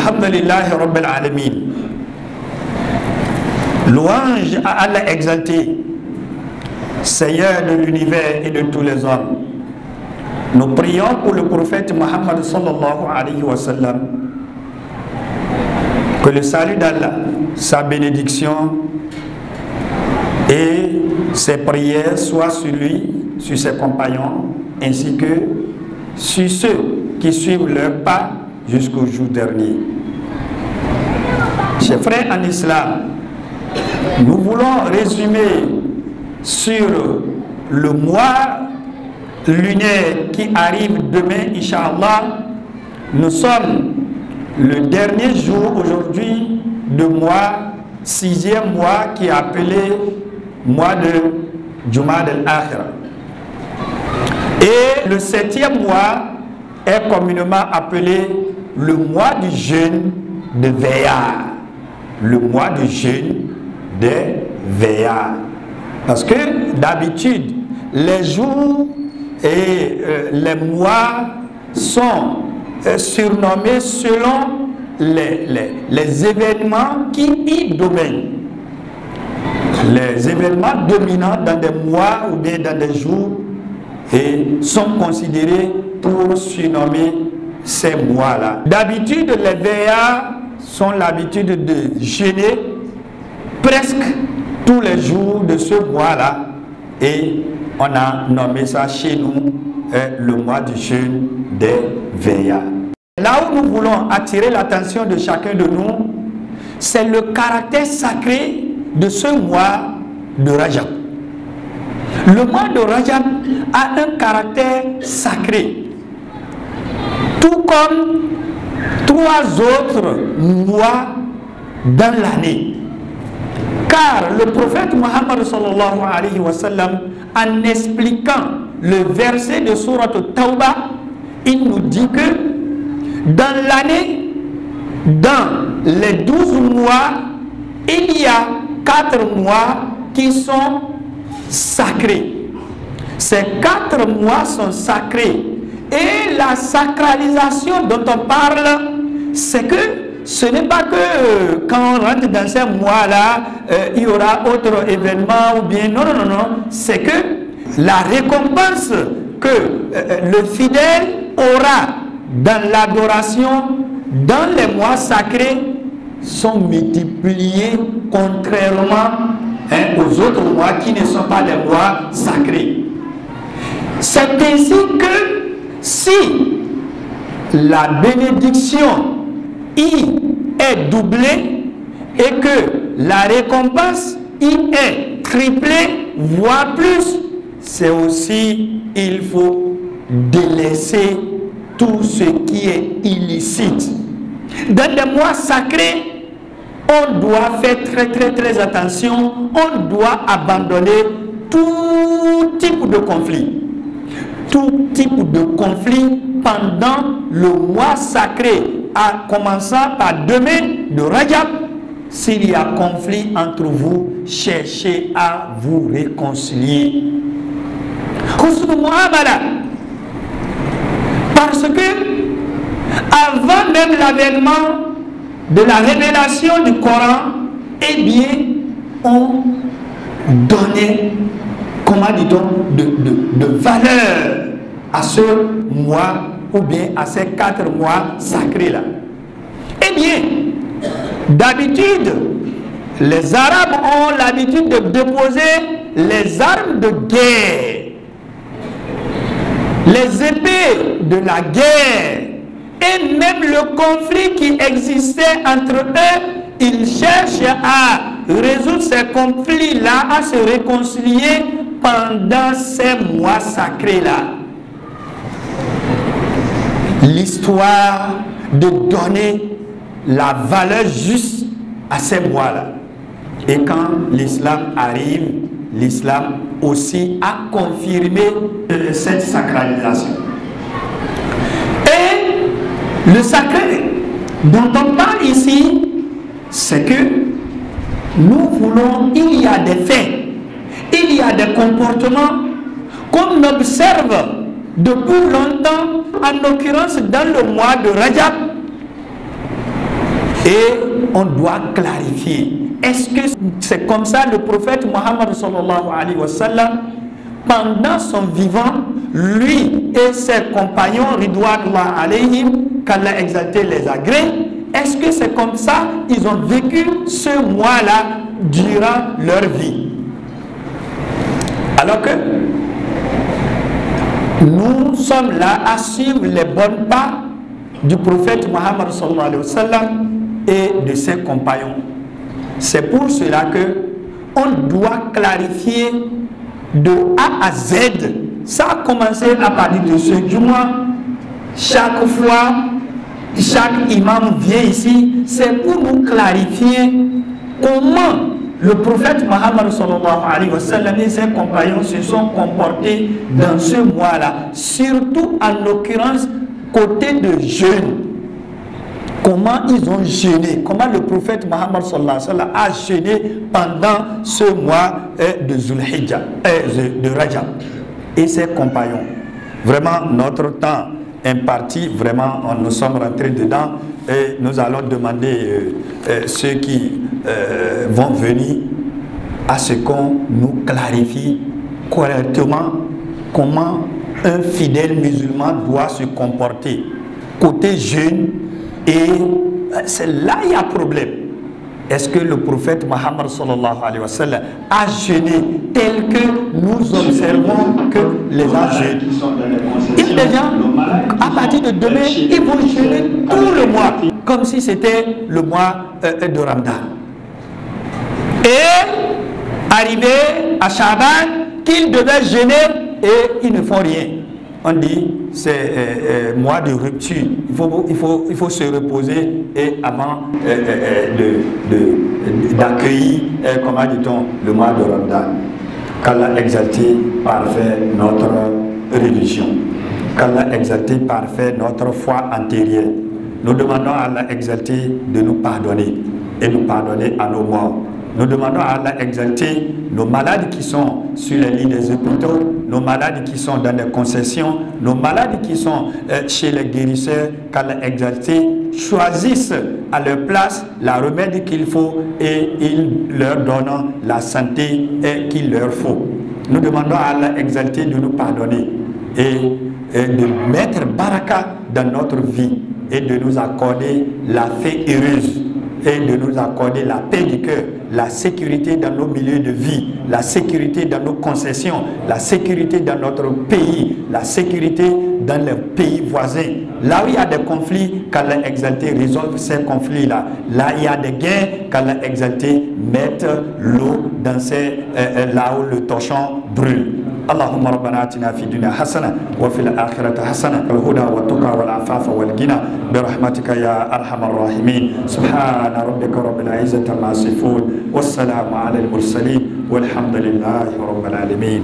Alhamdulillahi Rabbil Alamin. Louange à Allah exalté, Seigneur de l'univers et de tous les hommes. Nous prions pour le prophète Muhammad sallallahu alayhi wa sallam, que le salut d'Allah, sa bénédiction et ses prières soient sur lui, sur ses compagnons, ainsi que sur ceux qui suivent leur pas jusqu'au jour dernier. Chers frères en islam, nous voulons résumer sur le mois lunaire qui arrive demain, Inch'Allah. Nous sommes le dernier jour aujourd'hui de mois, 6e mois qui est appelé mois de Jumad al-Akhira. Et le 7e mois est communément appelé le mois du jeûne de veillard. Le mois du jeûne de veillard. Parce que d'habitude, les jours et les mois sont surnommés selon les événements qui y dominent. Les événements dominants dans des mois ou bien dans des jours et sont considérés pour surnommer ces mois-là. D'habitude, les veillards sont l'habitude de jeûner presque tous les jours de ce mois-là, et on a nommé ça chez nous le mois du jeûne des veillards. Là où nous voulons attirer l'attention de chacun de nous, c'est le caractère sacré de ce mois de Rajab. Le mois de Rajab a un caractère sacré, tout comme 3 autres mois dans l'année. Car le prophète Muhammad sallallahu alayhi wa sallam, en expliquant le verset de Sourate Tawbah, il nous dit que dans l'année, dans les 12 mois, il y a 4 mois qui sont sacrés. Ces 4 mois sont sacrés. Et la sacralisation dont on parle, c'est que ce n'est pas que quand on rentre dans ces mois-là, il y aura autre événement ou bien... Non, non, non, non. C'est que la récompense que le fidèle aura dans l'adoration, dans les mois sacrés, sont multipliés contrairement aux autres mois qui ne sont pas les mois sacrés. C'est ainsi que si la bénédiction y est doublée et que la récompense y est triplée, voire plus, c'est aussi, il faut délaisser tout ce qui est illicite. Dans les mois sacrés, on doit faire très attention, on doit abandonner tout type de conflit. Tout type de conflit pendant le mois sacré, en commençant par demain de Rajab. S'il y a conflit entre vous, cherchez à vous réconcilier. Parce que avant même l'avènement de la révélation du Coran, eh bien, on donnait, comment dit-on, de valeur à ce mois ou bien à ces 4 mois sacrés-là. Eh bien, d'habitude, les Arabes ont l'habitude de déposer les armes de guerre, les épées de la guerre, et même le conflit qui existait entre eux, ils cherchent à résoudre ces conflits-là, à se réconcilier pendant ces mois sacrés-là. L'histoire de donner la valeur juste à ces mois-là. Et quand l'islam arrive, l'islam aussi a confirmé cette sacralisation. Et le sacré dont on parle ici, c'est que nous voulons, il y a des faits, il y a des comportements qu'on observe depuis longtemps, en l'occurrence dans le mois de Rajab, Et on doit clarifier. Est-ce que c'est comme ça le prophète Mohammed sallallahu alayhi wa sallam, pendant son vivant, lui et ses compagnons, Ridwanullah alayhim, qu'Allah exalté les agrée, est-ce que c'est comme ça ils ont vécu ce mois-là durant leur vie? Alors que nous sommes là à suivre les bonnes pas du prophète Mohammed sallallahu alayhi wa sallam et de ses compagnons. C'est pour cela que on doit clarifier de A à Z. Ça a commencé à partir de ce mois. Chaque fois, chaque imam vient ici, c'est pour nous clarifier comment le prophète Mohammed sallallahu alayhi wa sallam et ses compagnons se sont comportés dans ce mois-là, surtout en l'occurrence côté de jeûne. Comment ils ont jeûné, comment le prophète Mohammed sallallahu alayhi wa sallam a jeûné pendant ce mois de Zulhijjah, de Rajab, et ses compagnons. Vraiment, notre temps imparti, vraiment, nous sommes rentrés dedans et nous allons demander ceux qui vont venir à ce qu'on nous clarifie correctement comment un fidèle musulman doit se comporter côté jeûne. Et c'est là qu'il y a problème. Est-ce que le prophète Mohammed sallallahu alayhi wa sallam a jeûné tel que nous observons que les gens jeûnent? Il y a des gens, à partir de demain, ils vont jeûner tout le mois, comme si c'était le mois de Ramadan. Et arrivé à Shaban, qu'ils devaient jeûner et ils ne font rien. On dit c'est mois de rupture. Il faut se reposer et avant d'accueillir, comment dit-on, le mois de Ramadan. Qu'Allah exalté, parfait notre religion. Qu'Allah exalté, parfait notre foi antérieure. Nous demandons à Allah exalté de nous pardonner et nous pardonner à nos morts. Nous demandons à Allah exalté nos malades qui sont sur les lits des hôpitaux, nos malades qui sont dans les concessions, nos malades qui sont chez les guérisseurs, qu'Allah exalté choisissent à leur place la remède qu'il faut et ils leur donnent la santé qu'il leur faut. Nous demandons à Allah exalté de nous pardonner et de mettre baraka dans notre vie et de nous accorder la paix heureuse et de nous accorder la paix du cœur, la sécurité dans nos milieux de vie, la sécurité dans nos concessions, la sécurité dans notre pays, la sécurité dans les pays voisins. Là où il y a des conflits, qu'Allah exalté résolve ces conflits-là. Là où il y a des guerres, qu'Allah exalté mette l'eau dans ces là où le torchon brûle. اللهم ربنا آتنا في الدنيا حسنة وفي الآخرة حسنة والهدى والتقى والعفاف والغنى برحمتك يا أرحم الراحمين سبحان ربك رب العزة عما يصفون والسلام على المرسلين والحمد لله رب العالمين.